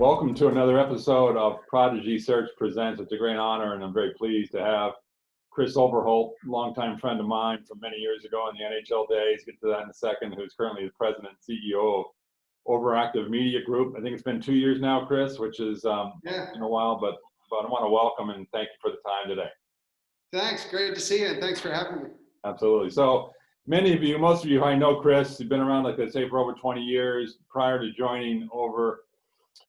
Welcome to another episode of Prodigy Search Presents. It's a great honor, and I'm very pleased to have Chris Overholt, longtime friend of mine from many years ago in the NHL days, get to that in a second, who's currently the president and CEO of OverActive Media Group. I think it's been 2 years now, Chris, which is in a while, but I want to welcome and thank you for the time today. Thanks, great to see you, and thanks for having me. Absolutely. So many of you, most of you, I know Chris. He's been around, like I say, for over 20 years. Prior to joining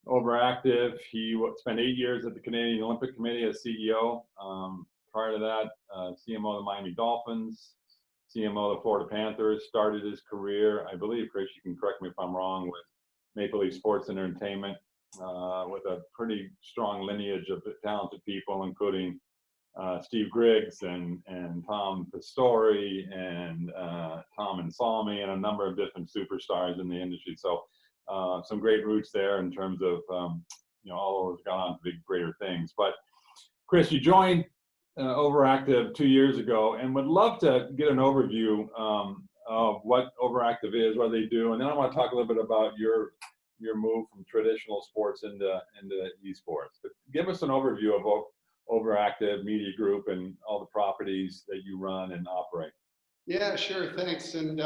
OverActive, he spent 8 years at the Canadian Olympic Committee as CEO. Prior to that, CMO of the Miami Dolphins, CMO of the Florida Panthers, started his career, I believe, Chris, you can correct me if I'm wrong, with Maple Leaf Sports and Entertainment, with a pretty strong lineage of talented people, including Steve Griggs and Tom Pastore and Tom and Salmi and a number of different superstars in the industry. So some great roots there in terms of, all of us gone on to big, greater things. But Chris, you joined OverActive 2 years ago, and would love to get an overview of what OverActive is, what they do, and then I want to talk a little bit about your move from traditional sports into esports. But give us an overview of OverActive Media Group and all the properties that you run and operate. Yeah, sure, thanks. And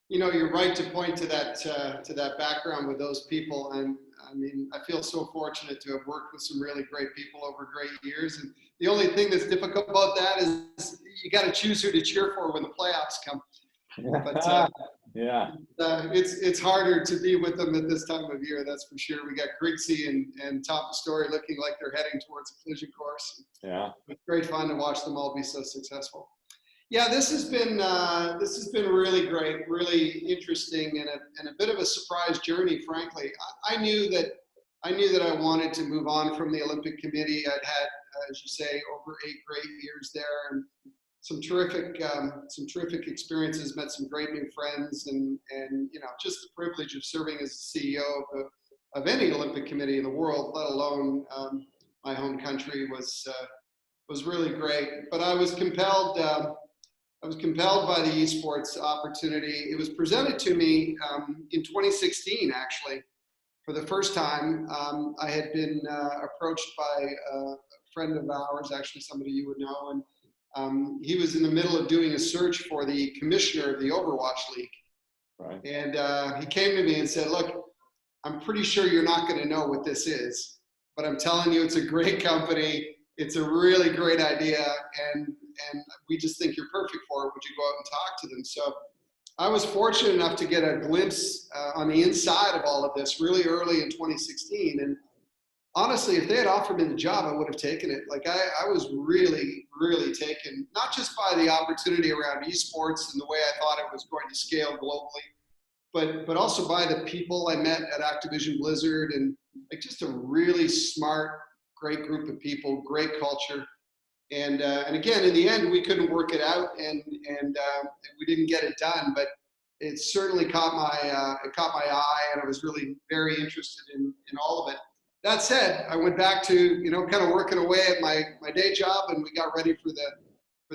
you're right to point to that background with those people. And I mean, I feel so fortunate to have worked with some really great people over great years. And the only thing that's difficult about that is you got to choose who to cheer for when the playoffs come. But it's harder to be with them at this time of year, that's for sure. We got Griggsy and Tom Pastore looking like they're heading towards a collision course. Yeah, it's great fun to watch them all be so successful. Yeah, this has been really great, really interesting, and a bit of a surprise journey, frankly. I knew that I wanted to move on from the Olympic Committee. I'd had, as you say, over 8 great years there, and some terrific experiences. Met some great new friends, and just the privilege of serving as the CEO of any Olympic Committee in the world, let alone my home country, was really great. But I was compelled. I was compelled by the esports opportunity. It was presented to me in 2016, actually, for the first time. I had been approached by a friend of ours, actually somebody you would know, and he was in the middle of doing a search for the commissioner of the Overwatch League. right. And he came to me and said, "Look, I'm pretty sure you're not going to know what this is, but I'm telling you, it's a great company. It's a really great idea, and we just think you're perfect for it. Would you go out and talk to them?" So I was fortunate enough to get a glimpse on the inside of all of this really early in 2016. And honestly, if they had offered me the job, I would have taken it. Like I was really, really taken, not just by the opportunity around esports and the way I thought it was going to scale globally, but also by the people I met at Activision Blizzard, and like just a really smart, great group of people, great culture. And again, in the end, we couldn't work it out, and we didn't get it done. But it certainly caught my eye, and I was really very interested in all of it. That said, I went back to kind of working away at my day job, and we got ready for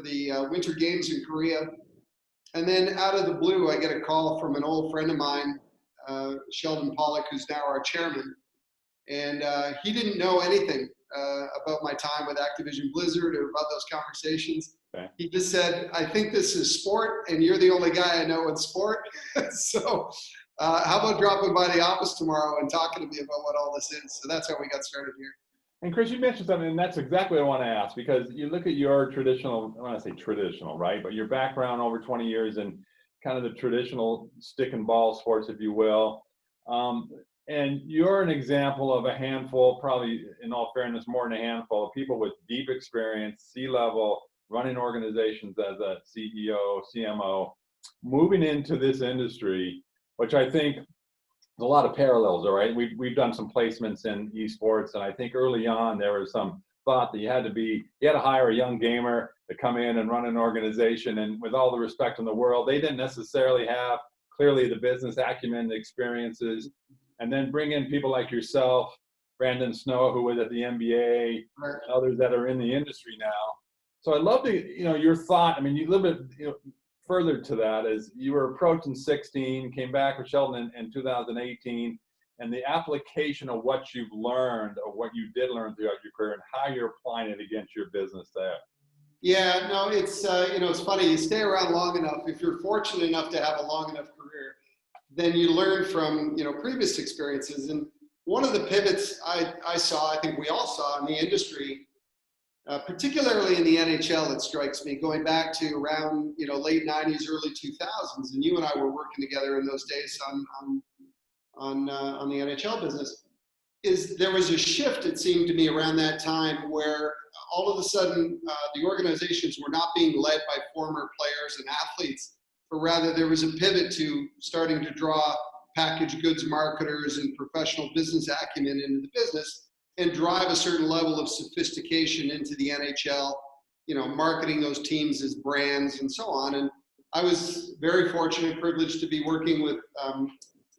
the Winter Games in Korea. And then out of the blue, I get a call from an old friend of mine, Sheldon Pollock, who's now our chairman, and he didn't know anything about my time with Activision Blizzard or about those conversations. Okay. He just said, "I think this is sport, and you're the only guy I know in sport. So how about dropping by the office tomorrow and talking to me about what all this is?" So that's how we got started here. And Chris, you mentioned something, and that's exactly what I want to ask, because you look at your traditional, I want to say traditional, right? But your background over 20 years in kind of the traditional stick and ball sports, if you will. And you're an example of a handful, probably in all fairness, more than a handful of people with deep experience, C-level, running organizations as a CEO, CMO, moving into this industry, which I think there's a lot of parallels, all right? We've done some placements in esports, and I think early on there was some thought that you had to hire a young gamer to come in and run an organization, and with all the respect in the world, they didn't necessarily have clearly the business acumen, the experiences, and then bring in people like yourself, Brandon Snow, who was at the NBA, Right. others that are in the industry now. So I'd love to, your thought. I mean, you live it, further to that, as you were approaching 16, came back with Sheldon in 2018, and the application of what you've learned or what you did learn throughout your career and how you're applying it against your business there. Yeah, no, it's, it's funny, you stay around long enough, if you're fortunate enough to have a long enough career, then you learn from, previous experiences. And one of the pivots I saw, I think we all saw in the industry, particularly in the NHL, it strikes me, going back to around, late 90s, early 2000s, and you and I were working together in those days on the NHL business, is there was a shift, it seemed to me, around that time where all of a sudden the organizations were not being led by former players and athletes, but rather there was a pivot to starting to draw packaged goods marketers and professional business acumen into the business and drive a certain level of sophistication into the NHL, marketing those teams as brands and so on. And I was very fortunate, privileged to be working with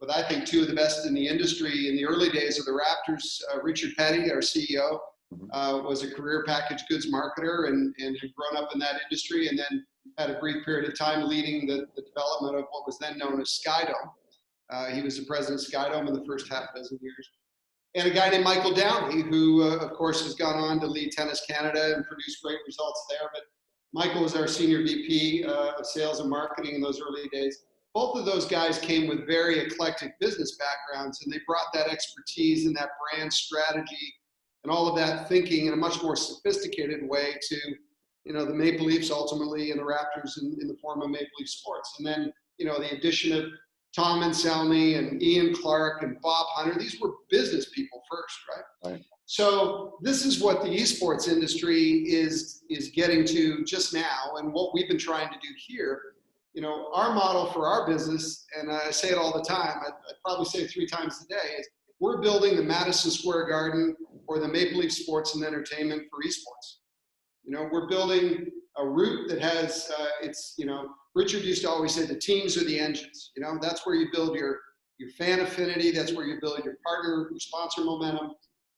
I think two of the best in the industry in the early days of the Raptors. Richard Petty, our CEO, was a career packaged goods marketer and had grown up in that industry, and then had a brief period of time leading the development of what was then known as Skydome. He was the president of Skydome in the first half dozen years. And a guy named Michael Downey, who of course has gone on to lead Tennis Canada and produce great results there. But Michael was our senior VP of sales and marketing in those early days. Both of those guys came with very eclectic business backgrounds, and they brought that expertise and that brand strategy and all of that thinking in a much more sophisticated way to, the Maple Leafs ultimately and the Raptors in the form of Maple Leaf Sports. And then, the addition of Tom Anselmi and Ian Clark and Bob Hunter, these were business people first, right? So this is what the esports industry is getting to just now, and what we've been trying to do here. Our model for our business, and I say it all the time, I'd probably say it 3 times a day, is we're building the Madison Square Garden or the Maple Leaf Sports and Entertainment for esports. We're building a route that has, Richard used to always say the teams are the engines. That's where you build your fan affinity, that's where you build your partner, your sponsor momentum.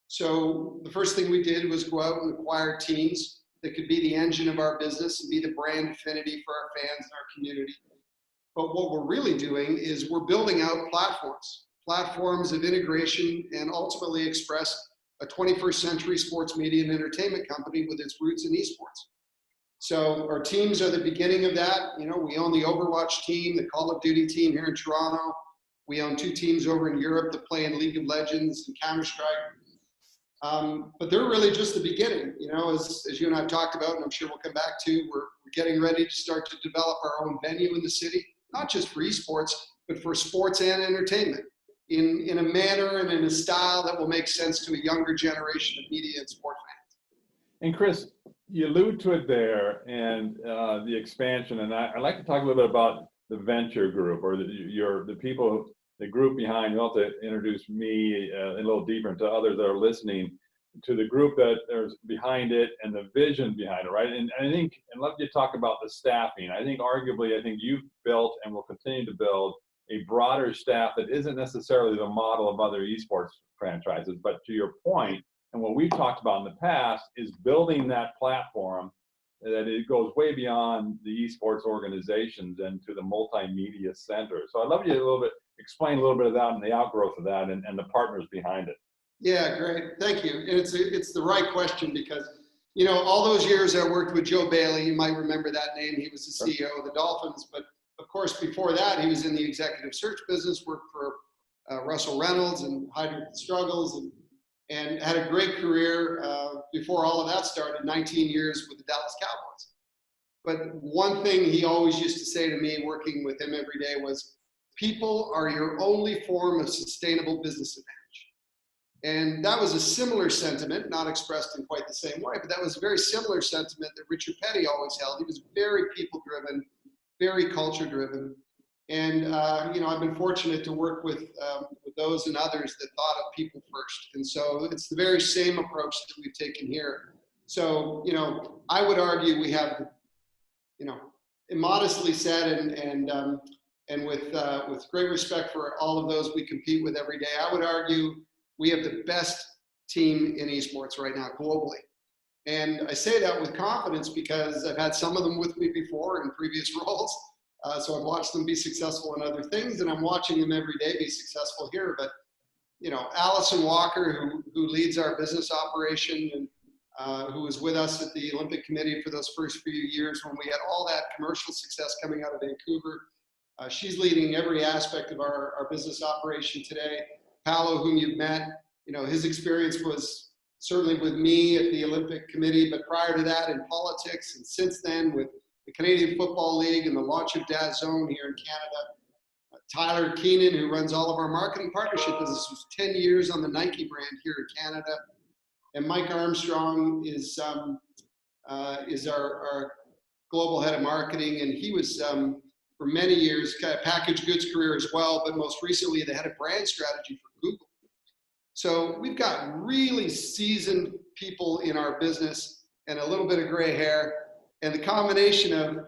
So the first thing we did was go out and acquire teams that could be the engine of our business and be the brand affinity for our fans and our community. But what we're really doing is we're building out platforms of integration, and ultimately express a 21st century sports media and entertainment company with its roots in esports. So our teams are the beginning of that. We own the Overwatch team, the Call of Duty team here in Toronto. We own 2 teams over in Europe that play in League of Legends and Counter-Strike. But they're really just the beginning, as you and I have talked about, and I'm sure we'll come back to, we're getting ready to start to develop our own venue in the city, not just for esports, but for sports and entertainment in a manner and in a style that will make sense to a younger generation of media and sport fans. And Chris, you allude to it there, and the expansion, and I'd like to talk a little bit about the venture group, or the people, the group behind. You'll have to introduce me a little deeper, and to others that are listening, to the group that is behind it and the vision behind it, right? And I think, and love you to talk about the staffing. I think you've built and will continue to build a broader staff that isn't necessarily the model of other esports franchises, but to your point, and what we've talked about in the past, is building that platform that it goes way beyond the esports organizations and to the multimedia center. So I'd love you to explain a little bit of that and the outgrowth of that and the partners behind it. Yeah, great. Thank you. And it's the right question because, all those years I worked with Joe Bailey, you might remember that name. He was the CEO of the Dolphins. But of course, before that, he was in the executive search business, worked for Russell Reynolds and Hydrogen Struggles, and had a great career before all of that started, 19 years with the Dallas Cowboys. But one thing he always used to say to me working with him every day was, people are your only form of sustainable business advantage. And that was a similar sentiment, not expressed in quite the same way, but that was a very similar sentiment that Richard Petty always held. He was very people-driven, very culture-driven. And, I've been fortunate to work with those and others that thought of people first. And so it's the very same approach that we've taken here. So, I would argue we have, immodestly said and with great respect for all of those we compete with every day, I would argue we have the best team in esports right now globally. And I say that with confidence because I've had some of them with me before in previous roles. So I've watched them be successful in other things, and I'm watching them every day be successful here. But, Allison Walker, who leads our business operation and who was with us at the Olympic Committee for those first few years when we had all that commercial success coming out of Vancouver. She's leading every aspect of our business operation today. Paolo, whom you've met, his experience was certainly with me at the Olympic Committee, but prior to that in politics, and since then with the Canadian Football League and the launch of DAZN here in Canada. Tyler Keenan, who runs all of our marketing partnership business, was 10 years on the Nike brand here in Canada. And Mike Armstrong is our global head of marketing, and he was for many years kind of packaged goods career as well, but most recently the head of brand strategy for Google. So we've got really seasoned people in our business and a little bit of gray hair, and the combination of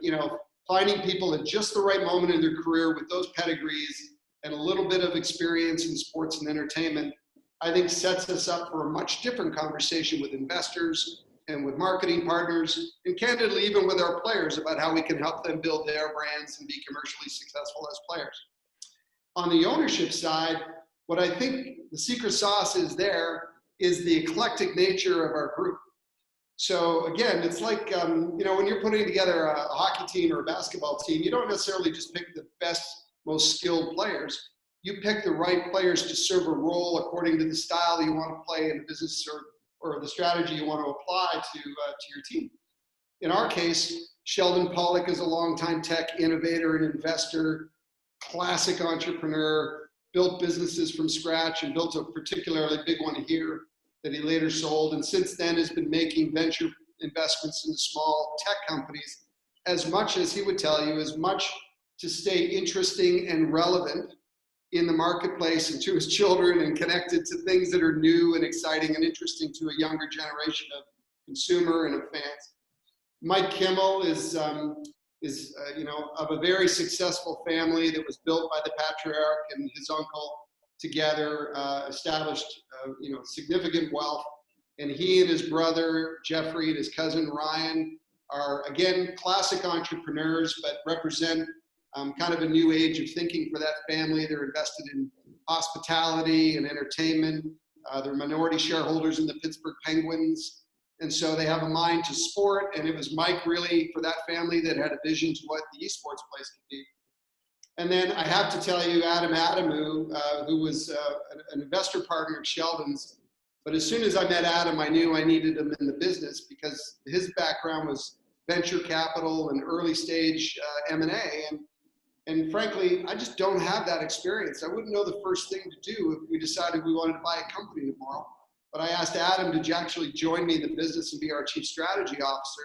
finding people at just the right moment in their career with those pedigrees and a little bit of experience in sports and entertainment, I think sets us up for a much different conversation with investors and with marketing partners, and candidly even with our players about how we can help them build their brands and be commercially successful as players. On the ownership side, what I think the secret sauce is there is the eclectic nature of our group. So again, it's like, when you're putting together a hockey team or a basketball team, you don't necessarily just pick the best, most skilled players. You pick the right players to serve a role according to the style you want to play in the business or the strategy you want to apply to your team. In our case, Sheldon Pollock is a longtime tech innovator and investor, classic entrepreneur, built businesses from scratch and built a particularly big one here that he later sold, and since then has been making venture investments in small tech companies, as much as he would tell you, as much to stay interesting and relevant in the marketplace and to his children and connected to things that are new and exciting and interesting to a younger generation of consumer and of fans. Mike Kimmel is of a very successful family that was built by the patriarch and his uncle together, established significant wealth, and he and his brother Jeffrey and his cousin Ryan are again classic entrepreneurs, but represent kind of a new age of thinking for that family. They're invested in hospitality and entertainment. They're minority shareholders in the Pittsburgh Penguins, and so they have a mind to sport. And it was Mike really for that family that had a vision to what the esports place could be. And then I have to tell you, Adam Adamu, who was an investor partner at Sheldon's. But as soon as I met Adam, I knew I needed him in the business because his background was venture capital and early stage M&A. And frankly, I just don't have that experience. I wouldn't know the first thing to do if we decided we wanted to buy a company tomorrow. But I asked Adam to actually join me in the business and be our chief strategy officer,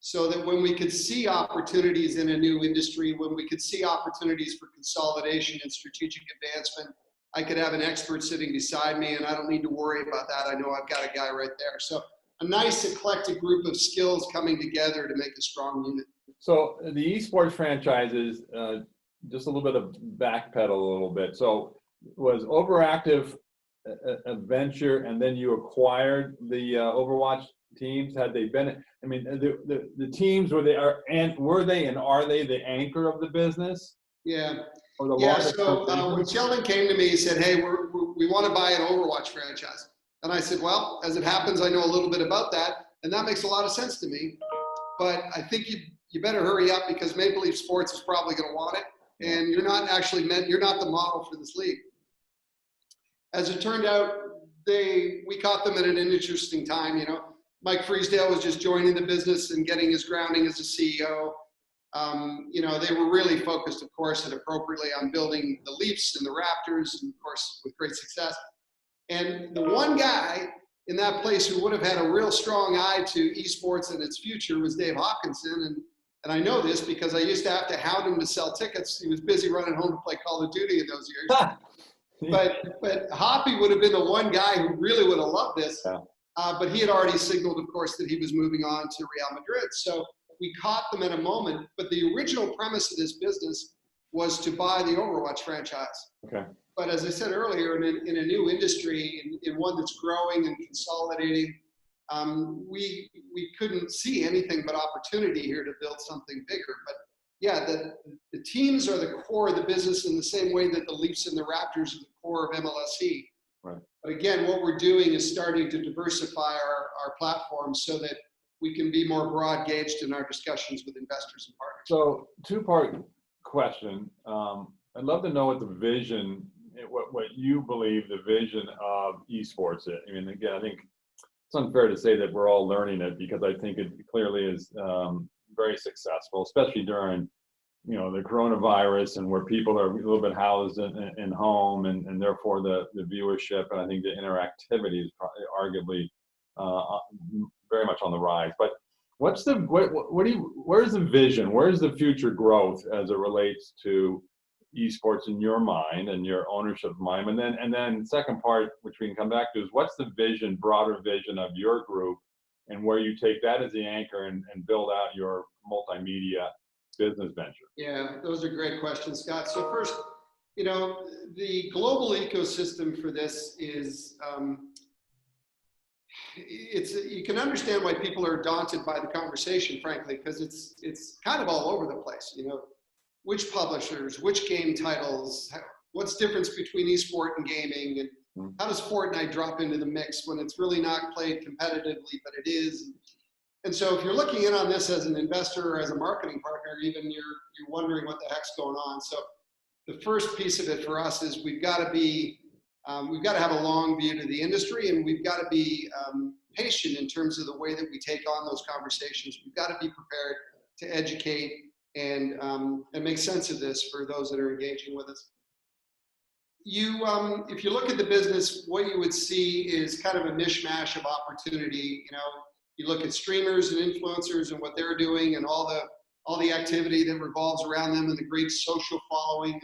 so that when we could see opportunities in a new industry, when we could see opportunities for consolidation and strategic advancement, I could have an expert sitting beside me and I don't need to worry about that. I know I've got a guy right there. So a nice eclectic group of skills coming together to make a strong unit. So the esports franchises, just a little bit of backpedal a little bit. So was OverActive a venture and then you acquired the Overwatch teams? Had they been, I mean, the teams, were they and are they the anchor of the business? Yeah. Or the So when Sheldon came to me, he said, hey, we want to buy an Overwatch franchise. And I said, well, as it happens, I know a little bit about that. And that makes a lot of sense to me. But I think you better hurry up because Maple Leaf Sports is probably going to want it. And you're not the model for this league. As it turned out, we caught them at an interesting time. Mike Freesdale was just joining the business and getting his grounding as a CEO. They were really focused, of course, and appropriately on building the Leafs and the Raptors, and of course, with great success. And the one guy in that place who would have had a real strong eye to esports and its future was Dave Hawkinson. And I know this because I used to have to hound him to sell tickets. He was busy running home to play Call of Duty in those years. But Hoppy would have been the one guy who really would have loved this. Yeah. But he had already signaled, of course, that he was moving on to Real Madrid. So we caught them at a moment. But the original premise of this business was to buy the Overwatch franchise. Okay. But as I said earlier, in a new industry, in one that's growing and consolidating, we couldn't see anything but opportunity here to build something bigger. But yeah, the teams are the core of the business in the same way that the Leafs and the Raptors are the core of MLSE. Right. But again, what we're doing is starting to diversify our platforms so that we can be more broad gauged in our discussions with investors and partners. So two-part question. I'd love to know what the vision, what you believe the vision of esports is. I mean, again, I think it's unfair to say that we're all learning it, because I think it clearly is very successful, especially during, the coronavirus, and where people are a little bit housed in home, and therefore the viewership, and I think the interactivity is probably arguably very much on the rise. But where's the vision? Where's the future growth as it relates to esports in your mind and your ownership mind? And then second part, which we can come back to, is what's the vision, broader vision of your group, and where you take that as the anchor and build out your multimedia business venture? Yeah, those are great questions, Scott. So first, the global ecosystem for this is, you can understand why people are daunted by the conversation, frankly, because it's kind of all over the place. Which publishers, which game titles, what's the difference between esport and gaming, and how does Fortnite drop into the mix when it's really not played competitively, but it is. And so if you're looking in on this as an investor or as a marketing partner, even you're wondering what the heck's going on. So the first piece of it for us is we've got to have a long view to the industry, and we've got to be patient in terms of the way that we take on those conversations. We've got to be prepared to educate and make sense of this for those that are engaging with us. If you look at the business, what you would see is kind of a mishmash of opportunity. You look at streamers and influencers and what they're doing, and all the activity that revolves around them, and the great social following,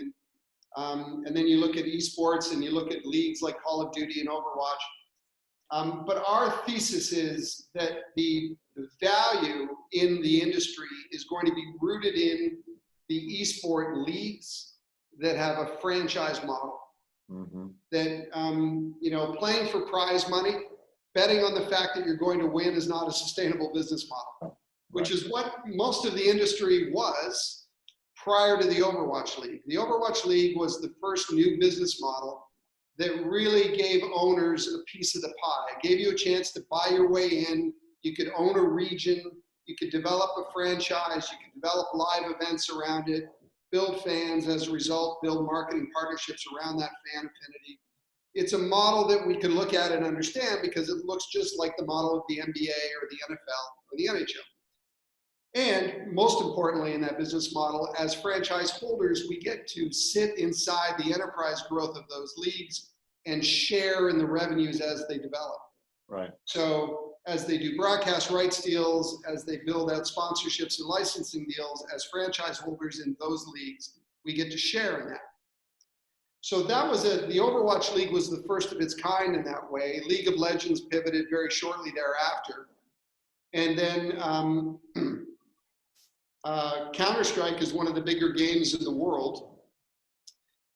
and then you look at esports, and you look at leagues like Call of Duty and Overwatch. But our thesis is that the value in the industry is going to be rooted in the esport leagues that have a franchise model. Mm-hmm. That playing for prize money, betting on the fact that you're going to win, is not a sustainable business model, which is what most of the industry was prior to the Overwatch League. The Overwatch League was the first new business model that really gave owners a piece of the pie. It gave you a chance to buy your way in. You could own a region. You could develop a franchise. You could develop live events around it, build fans as a result, build marketing partnerships around that fan affinity. It's a model that we can look at and understand, because it looks just like the model of the NBA or the NFL or the NHL. And most importantly in that business model, as franchise holders, we get to sit inside the enterprise growth of those leagues and share in the revenues as they develop. Right. So as they do broadcast rights deals, as they build out sponsorships and licensing deals, as franchise holders in those leagues, we get to share in that. So that was the Overwatch League was the first of its kind in that way. League of Legends pivoted very shortly thereafter. And then Counter-Strike is one of the bigger games in the world.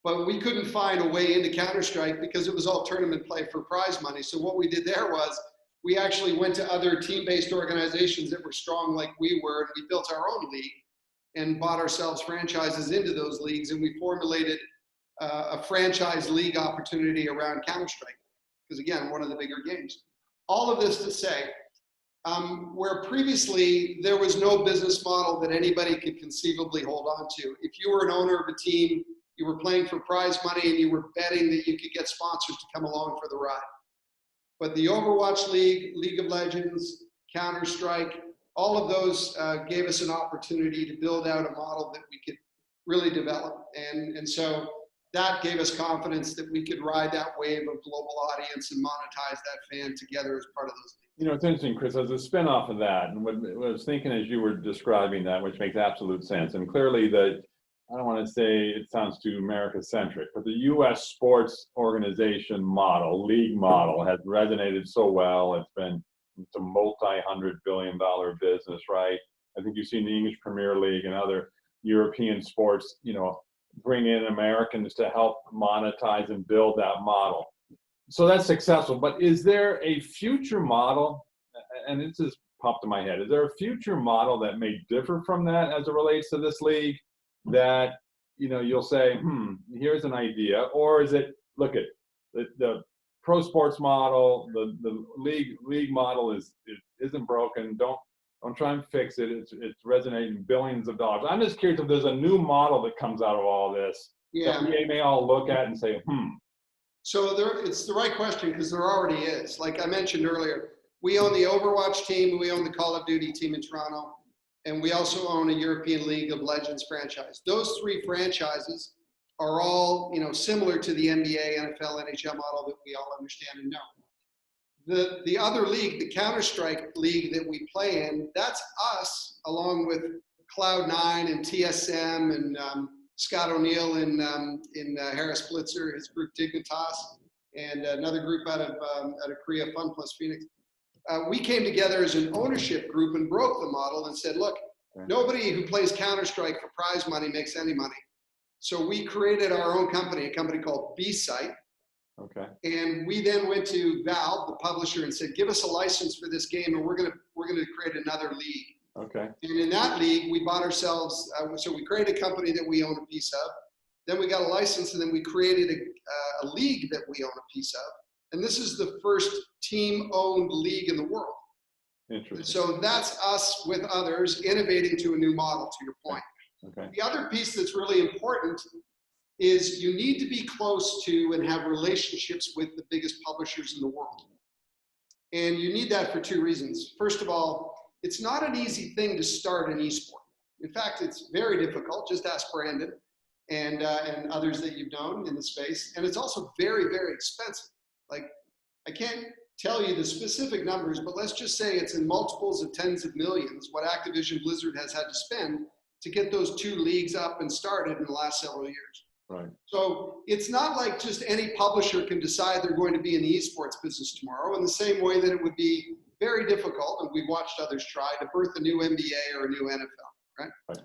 But we couldn't find a way into Counter-Strike because it was all tournament play for prize money. So what we did there was we actually went to other team-based organizations that were strong like we were, and we built our own league and bought ourselves franchises into those leagues, and we formulated a franchise league opportunity around Counter-Strike, because again, one of the bigger games. All of this to say, where previously there was no business model that anybody could conceivably hold on to. If you were an owner of a team, you were playing for prize money, and you were betting that you could get sponsors to come along for the ride. But the Overwatch League, League of Legends, Counter-Strike, all of those gave us an opportunity to build out a model that we could really develop. And so that gave us confidence that we could ride that wave of global audience and monetize that fan together as part of those leagues. It's interesting, Chris, as a spin-off of that, and what I was thinking as you were describing that, which makes absolute sense, and clearly I don't want to say it sounds too America-centric, but the U.S. sports organization model, league model, has resonated so well. It's a multi-hundred-billion-dollar business, right? I think you've seen the English Premier League and other European sports, bring in Americans to help monetize and build that model. So that's successful. But is there a future model, and this has popped in my head, is there a future model that may differ from that as it relates to this league, that you'll say, here's an idea? Or is it, look at the pro sports model, the league model isn't broken. Don't try and fix it. It's resonating billions of dollars. I'm just curious if there's a new model that comes out of all this that we may all look at and say, So it's the right question, because there already is. Like I mentioned earlier, we own the Overwatch team, we own the Call of Duty team in Toronto, and we also own a European League of Legends franchise. Those three franchises are all, similar to the NBA, NFL, NHL model that we all understand and know. The other league, the Counter-Strike league that we play in, that's us, along with Cloud9 and TSM and Scott O'Neill in Harris Blitzer, his group Dignitas, and another group out of Korea, Fun Plus Phoenix. We came together as an ownership group and broke the model and said, look, nobody who plays Counter-Strike for prize money makes any money. So we created our own company, a company called B-Site. Okay. And we then went to Valve, the publisher, and said, give us a license for this game, and we're gonna create another league. Okay. And in that league, we bought ourselves, so we created a company that we own a piece of. Then we got a license, and then we created a league that we own a piece of. And this is the first team-owned league in the world. Interesting. So that's us with others innovating to a new model, to your point. Okay. The other piece that's really important is you need to be close to and have relationships with the biggest publishers in the world. And you need that for two reasons. First of all, it's not an easy thing to start an esport. In fact, it's very difficult. Just ask Brandon and others that you've known in the space. And it's also very, very expensive. Like, I can't tell you the specific numbers, but let's just say it's in multiples of tens of millions what Activision Blizzard has had to spend to get those two leagues up and started in the last several years. Right. So it's not like just any publisher can decide they're going to be in the esports business tomorrow, in the same way that it would be very difficult, and we've watched others try, to birth a new NBA or a new NFL, right? Right.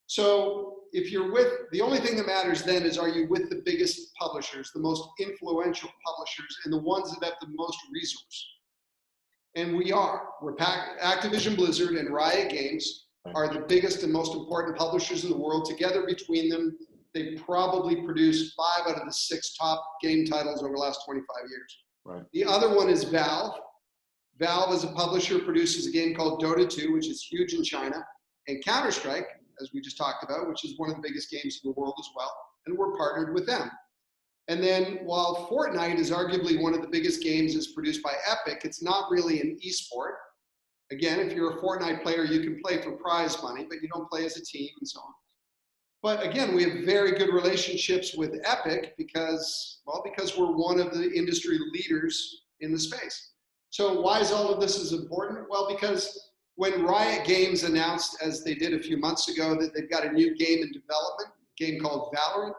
So if you're with, the only thing that matters then is, are you with the biggest publishers, the most influential publishers, and the ones that have the most resource? And we are. Activision Blizzard and Riot Games are the biggest and most important publishers in the world. Together between them, they probably produced 5 out of the 6 top game titles over the last 25 years. Right. The other one is Valve. Valve as a publisher produces a game called Dota 2, which is huge in China, and Counter-Strike, as we just talked about, which is one of the biggest games in the world as well, and we're partnered with them. And then while Fortnite is arguably one of the biggest games that's produced by Epic, it's not really an esport. Again, if you're a Fortnite player, you can play for prize money, but you don't play as a team and so on. But again, we have very good relationships with Epic because we're one of the industry leaders in the space. So why is all of this is important? Well, because when Riot Games announced, as they did a few months ago, that they've got a new game in development, a game called Valorant,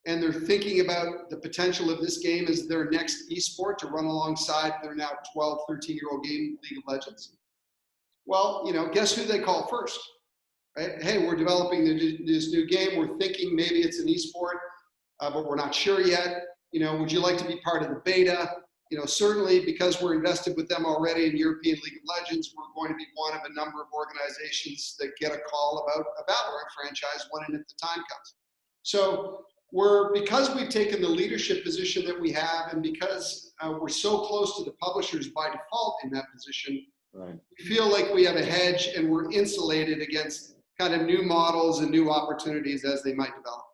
and they're thinking about the potential of this game as their next esport to run alongside their now 12, 13-year-old game, League of Legends. Well, guess who they call first? Right? Hey, we're developing this new game. We're thinking maybe it's an esport, but we're not sure yet. Would you like to be part of the beta? Certainly because we're invested with them already in European League of Legends, we're going to be one of a number of organizations that get a call about a Valorant franchise when and if the time comes. So because we've taken the leadership position that we have, and because we're so close to the publishers by default in that position, right, we feel like we have a hedge and we're insulated against kind of new models and new opportunities as they might develop.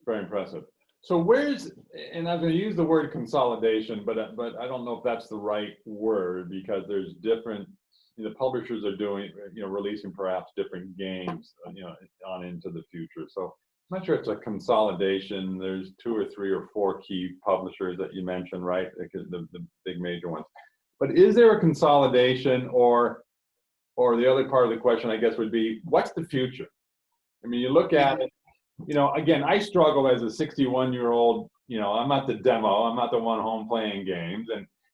Very impressive. So and I'm going to use the word consolidation, but I don't know if that's the right word, because there's different, the publishers are doing, releasing perhaps different games, on into the future. So I'm not sure it's a consolidation. There's 2 or 3 or 4 key publishers that you mentioned, right? The big major ones. But is there a consolidation, or the other part of the question, I guess, would be, what's the future? I mean, you look at it, again, I struggle as a 61-year-old, I'm not the demo, I'm not the one home playing games.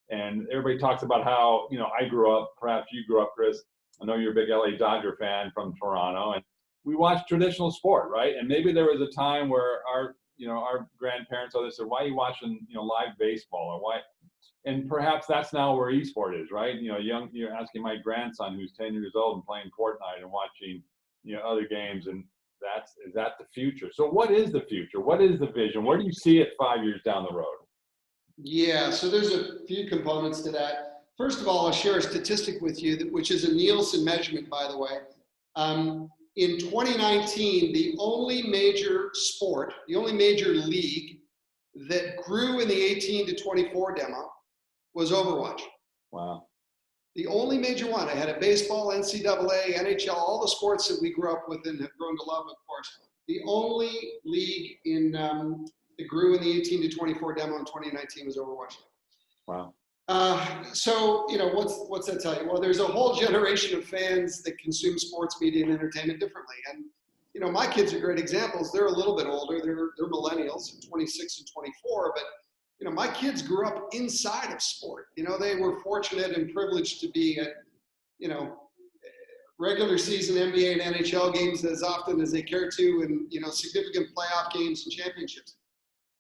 And everybody talks about how, I grew up, perhaps you grew up, Chris. I know you're a big LA Dodger fan from Toronto, and we watched traditional sport, right? And maybe there was a time where our grandparents, others said, why are you watching, live baseball, or why? And perhaps that's now where esport is, right? You're asking my grandson who's 10 years old and playing Fortnite and watching, other games, and is that the future? So what is the future? What is the vision? Where do you see it 5 years down the road? Yeah, so there's a few components to that. First of all, I'll share a statistic with you, which is a Nielsen measurement, by the way. In 2019, the only major sport, the only major league that grew in the 18 to 24 demo was Overwatch. Wow. The only major one. I had a baseball, NCAA, NHL, all the sports that we grew up with and have grown to love, of course. The only league in that grew in the 18 to 24 demo in 2019 was Overwatch. Wow. So, you know, what's that tell you? Well, there's a whole generation of fans that consume sports media and entertainment differently. And, you know, my kids are great examples. They're a little bit older. They're millennials, 26 and 24. But, you know, my kids grew up inside of sport. You know, they were fortunate and privileged to be at, you know, regular season NBA and NHL games as often as they care to, and, you know, significant playoff games and championships.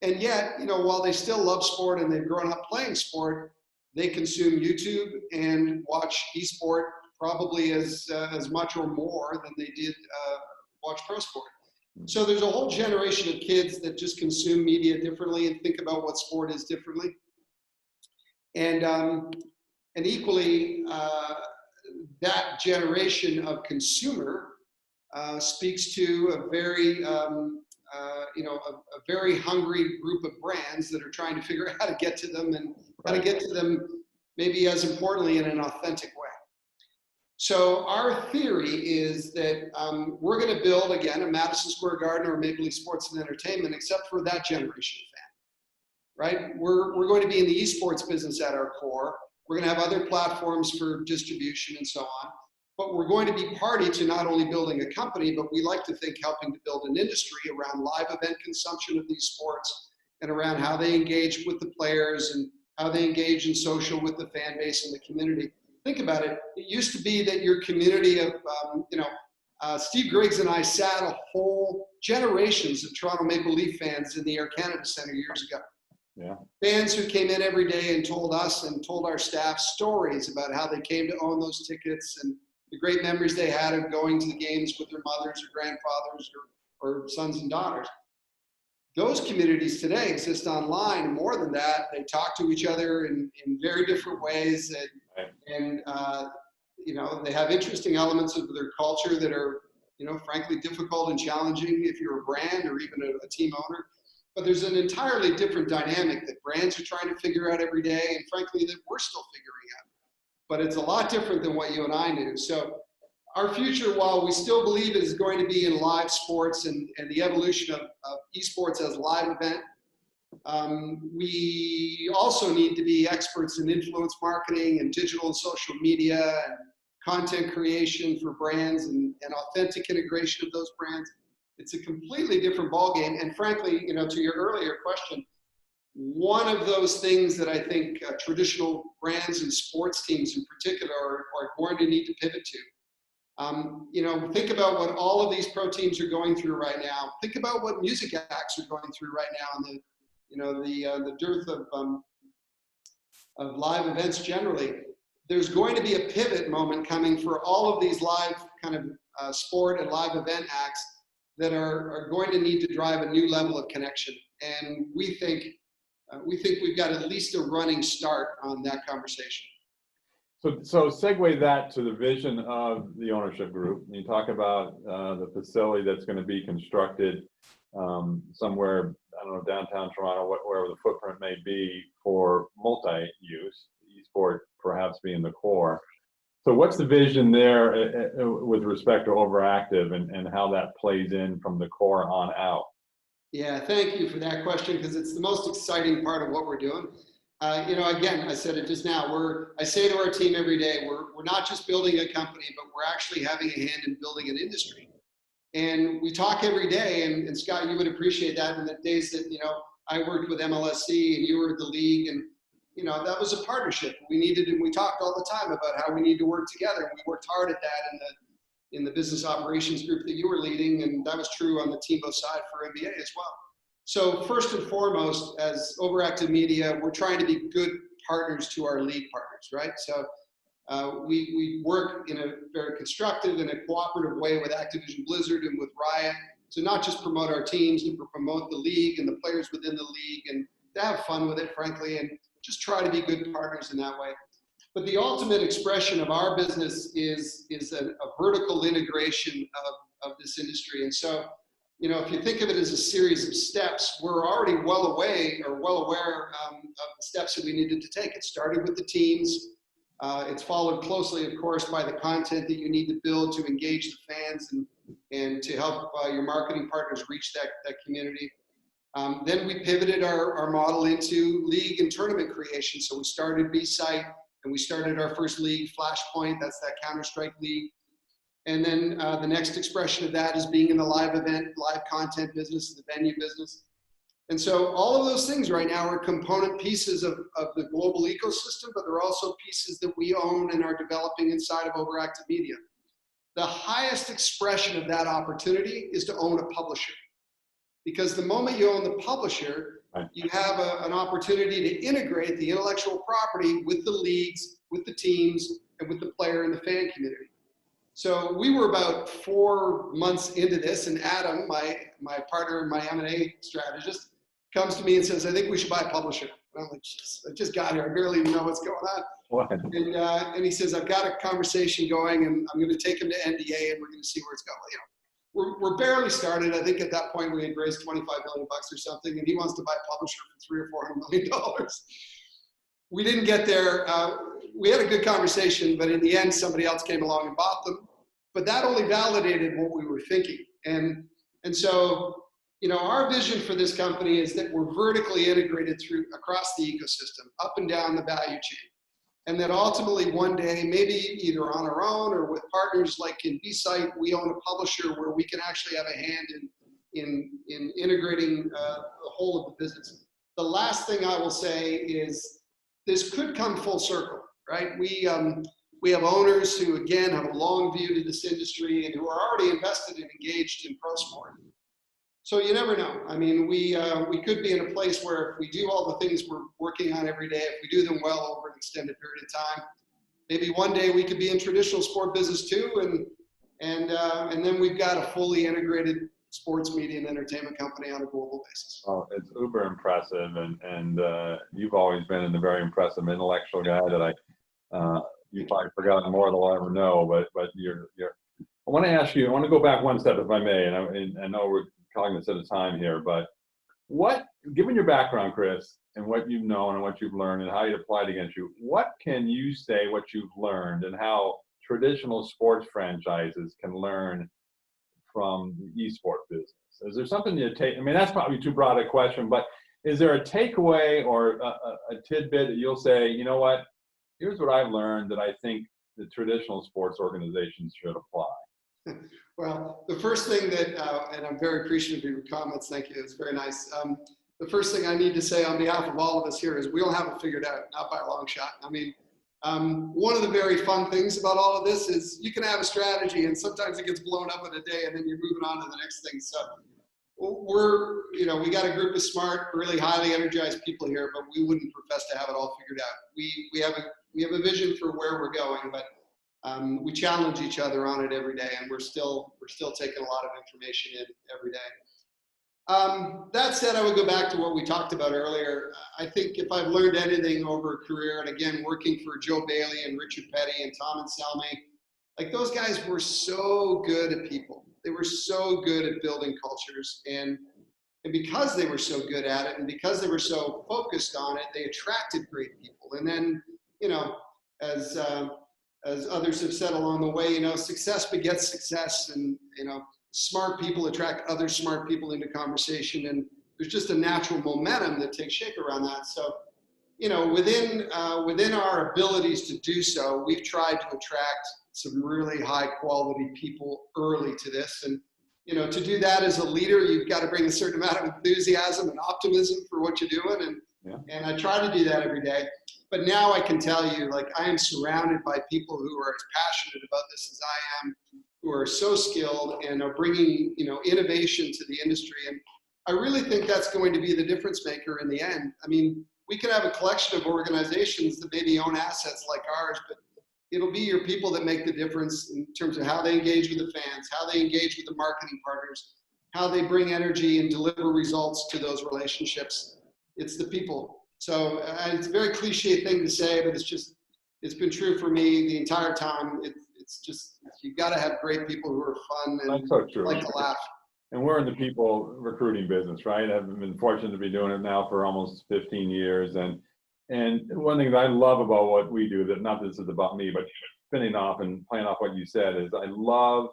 And yet, you know, while they still love sport and they've grown up playing sport, they consume YouTube and watch esport probably as much or more than they did watch pro sport. So there's a whole generation of kids that just consume media differently and think about what sport is differently. And equally, that generation of consumer speaks to a very you know, a very hungry group of brands that are trying to figure out how to get to them, and how to get to them maybe as importantly in an authentic way. So our theory is that we're going to build, again, a Madison Square Garden or Maple Leaf Sports and Entertainment, except for that generation of fan, right? We're going to be in the esports business at our core. We're going to have other platforms for distribution and so on. But we're going to be party to not only building a company, but we like to think helping to build an industry around live event consumption of these sports, and around how they engage with the players and how they engage in social with the fan base and the community. Think about it. It used to be that your community of, you know, Steve Griggs and I sat a whole generations of Toronto Maple Leaf fans in the Air Canada Centre years ago. Yeah. Fans who came in every day and told us and told our staff stories about how they came to own those tickets and the great memories they had of going to the games with their mothers or grandfathers or sons and daughters. Those communities today exist online. More than that, they talk to each other in very different ways, and you know, they have interesting elements of their culture that are, you know, frankly difficult and challenging if you're a brand or even a team owner. But there's an entirely different dynamic that brands are trying to figure out every day, and frankly that we're still figuring out. But it's a lot different than what you and I knew. So our future, while we still believe it is going to be in live sports and the evolution of esports as a live event, we also need to be experts in influence marketing and digital and social media and content creation for brands and authentic integration of those brands. It's a completely different ballgame. And frankly, you know, to your earlier question, one of those things that I think traditional brands and sports teams in particular are going to need to pivot to. You know, think about what all of these pro teams are going through right now. Think about what music acts are going through right now, and the dearth of live events generally. There's going to be a pivot moment coming for all of these live kind of sport and live event acts that are going to need to drive a new level of connection. And we think we've got at least a running start on that conversation. So segue that to the vision of the ownership group. You talk about the facility that's going to be constructed somewhere, I don't know, downtown Toronto, wherever the footprint may be, for multi-use, esport perhaps being the core. So what's the vision there with respect to OverActive and how that plays in from the core on out? Yeah, thank you for that question, because it's the most exciting part of what we're doing. You know, again, I said it just now, I say to our team every day, we're not just building a company, but we're actually having a hand in building an industry. And we talk every day, and Scott, you would appreciate that in the days that, you know, I worked with MLSC and you were at the league, and, you know, that was a partnership. We needed, and we talked all the time about how we need to work together. And we worked hard at that in the business operations group that you were leading, and that was true on the Teambo side for NBA as well. So first and foremost, as OverActive Media, we're trying to be good partners to our league partners, right? So we work in a very constructive and a cooperative way with Activision Blizzard and with Riot to not just promote our teams, but promote the league and the players within the league and have fun with it, frankly, and just try to be good partners in that way. But the ultimate expression of our business is a vertical integration of this industry. And so, you know, if you think of it as a series of steps, we're already well aware of the steps that we needed to take. It started with the teams. It's followed closely, of course, by the content that you need to build to engage the fans and to help your marketing partners reach that community. Then we pivoted our model into league and tournament creation. So we started B-Site, and we started our first league, Flashpoint. That's that Counter-Strike league. And then the next expression of that is being in the live event, live content business, the venue business. And so all of those things right now are component pieces of the global ecosystem, but they're also pieces that we own and are developing inside of OverActive Media. The highest expression of that opportunity is to own a publisher. Because the moment you own the publisher, you have an opportunity to integrate the intellectual property with the leagues, with the teams, and with the player and the fan community. So we were about 4 months into this, and Adam, my partner, my M&A strategist, comes to me and says, I think we should buy a publisher. And I'm like, I just got here. I barely even know what's going on. What? And he says, I've got a conversation going, and I'm going to take him to NDA, and we're going to see where it's going. You know, we're barely started. I think at that point we had raised $25 million or something, and he wants to buy a publisher for $300 or $400 million. We didn't get there. We had a good conversation, but in the end, somebody else came along and bought them. But that only validated what we were thinking. And so, you know, our vision for this company is that we're vertically integrated across the ecosystem, up and down the value chain. And that ultimately one day, maybe either on our own or with partners like in B-Site, we own a publisher where we can actually have a hand in integrating the whole of the business. The last thing I will say is this could come full circle, right? We have owners who, again, have a long view to this industry and who are already invested and engaged in pro sport. So you never know. I mean, we could be in a place where if we do all the things we're working on every day, if we do them well over an extended period of time, maybe one day we could be in traditional sport business too, and then we've got a fully integrated sports media and entertainment company on a global basis. Oh, it's uber impressive, and you've always been a very impressive intellectual guy that you've probably forgotten more than I'll ever know. But you're. I want to ask you. I want to go back one step, if I may, and I know we're cognizant of time here, but given your background, Chris, and what you've known and what you've learned and how you applied against you, what can you say what you've learned and how traditional sports franchises can learn from the esports business? Is there something you take? I mean, that's probably too broad a question, but is there a takeaway or a tidbit that you'll say, you know what, here's what I've learned that I think the traditional sports organizations should apply? Well, the first thing that, and I'm very appreciative of your comments, thank you, it's very nice. The first thing I need to say on behalf of all of us here is we don't have it figured out, not by a long shot. I mean, one of the very fun things about all of this is you can have a strategy and sometimes it gets blown up in a day and then you're moving on to the next thing. So we got a group of smart, really highly energized people here, but we wouldn't profess to have it all figured out. We have a vision for where we're going, but we challenge each other on it every day, and we're still taking a lot of information in every day. That said, I would go back to what we talked about earlier. I think if I've learned anything over a career, and again, working for Joe Bailey and Richard Petty and Tom Anselmi, like those guys were so good at people. They were so good at building cultures, and because they were so good at it, and because they were so focused on it, they attracted great people. And then, you know, as others have said along the way, you know, success begets success, and, you know, smart people attract other smart people into conversation, and there's just a natural momentum that takes shape around that. So, you know, within our abilities to do so, we've tried to attract some really high quality people early to this. And, you know, to do that as a leader, you've got to bring a certain amount of enthusiasm and optimism for what you're doing. And I try to do that every day. But now I can tell you, like, I am surrounded by people who are as passionate about this as I am, who are so skilled and are bringing, you know, innovation to the industry. And I really think that's going to be the difference maker in the end. I mean, we can have a collection of organizations that maybe own assets like ours, but it'll be your people that make the difference in terms of how they engage with the fans, how they engage with the marketing partners, how they bring energy and deliver results to those relationships. it's the people. So it's a very cliche thing to say, but it's been true for me the entire time. It's just, you got to have great people who are fun and That's so true. like to laugh. And we're in the people recruiting business, right? I've been fortunate to be doing it now for almost 15 years. And one thing that I love about what we do, that not this is about me, but spinning off and playing off what you said, is I love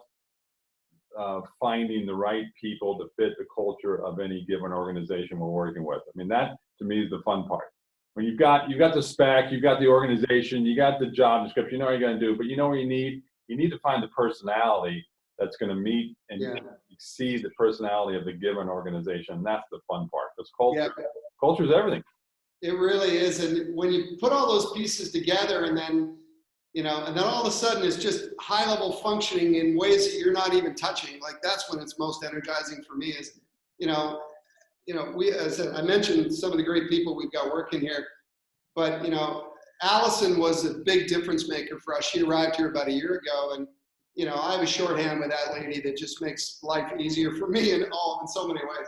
finding the right people to fit the culture of any given organization we're working with. I mean, that to me is the fun part. When you've got the spec, you've got the organization, you got the job description, you know what you're going to do, but you know what you need to find the personality that's going to meet and exceed the personality of the given organization. And that's the fun part, because culture is everything. It really is. And when you put all those pieces together, and then all of a sudden it's just high level functioning in ways that you're not even touching. Like, that's when it's most energizing for me is, as I mentioned some of the great people we've got working here, but, Allison was a big difference maker for us. She arrived here about a year ago, and, I have a shorthand with that lady that just makes life easier for me in so many ways.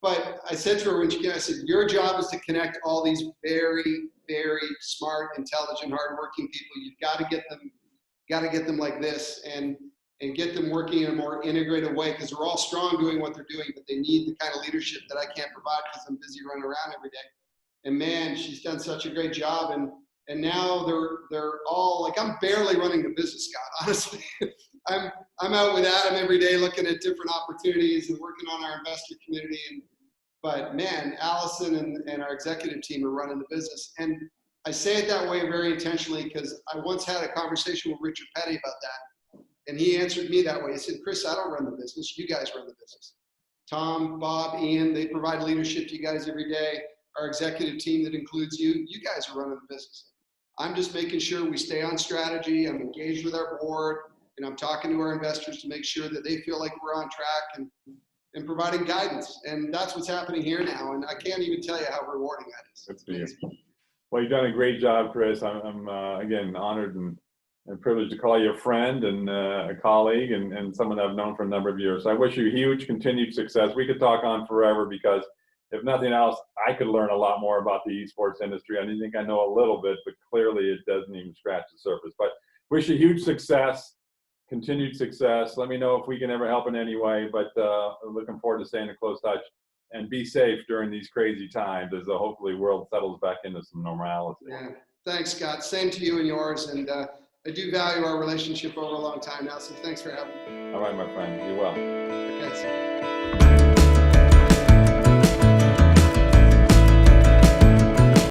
But I said to her when she came, I said, your job is to connect all these very, very smart, intelligent, hardworking people. You've got to get them like this and get them working in a more integrated way, because they're all strong doing what they're doing, but they need the kind of leadership that I can't provide because I'm busy running around every day. And man, she's done such a great job. And now they're all like, I'm barely running the business, Scott, honestly. I'm out with Adam every day looking at different opportunities and working on our investor community. But man, Allison and our executive team are running the business. And I say it that way very intentionally, because I once had a conversation with Richard Petty about that. And he answered me that way. He said, Chris, I don't run the business. You guys run the business. Tom, Bob, Ian, they provide leadership to you guys every day. Our executive team that includes you, you guys are running the business. I'm just making sure we stay on strategy. I'm engaged with our board, and I'm talking to our investors to make sure that they feel like we're on track and providing guidance. And that's what's happening here now. And I can't even tell you how rewarding that is. That's beautiful. Well, you've done a great job, Chris. I'm again, honored and privileged to call you a friend and a colleague and someone that I've known for a number of years. So I wish you huge continued success. We could talk on forever, because if nothing else, I could learn a lot more about the esports industry. I think I know a little bit, but clearly it doesn't even scratch the surface. But wish you huge success, continued success. Let me know if we can ever help in any way, but looking forward to staying in close touch, and be safe during these crazy times as the hopefully world settles back into some normality. Yeah, thanks, Scott. Same to you and yours. And I do value our relationship over a long time now, so thanks for having me. All right, my friend. Be well.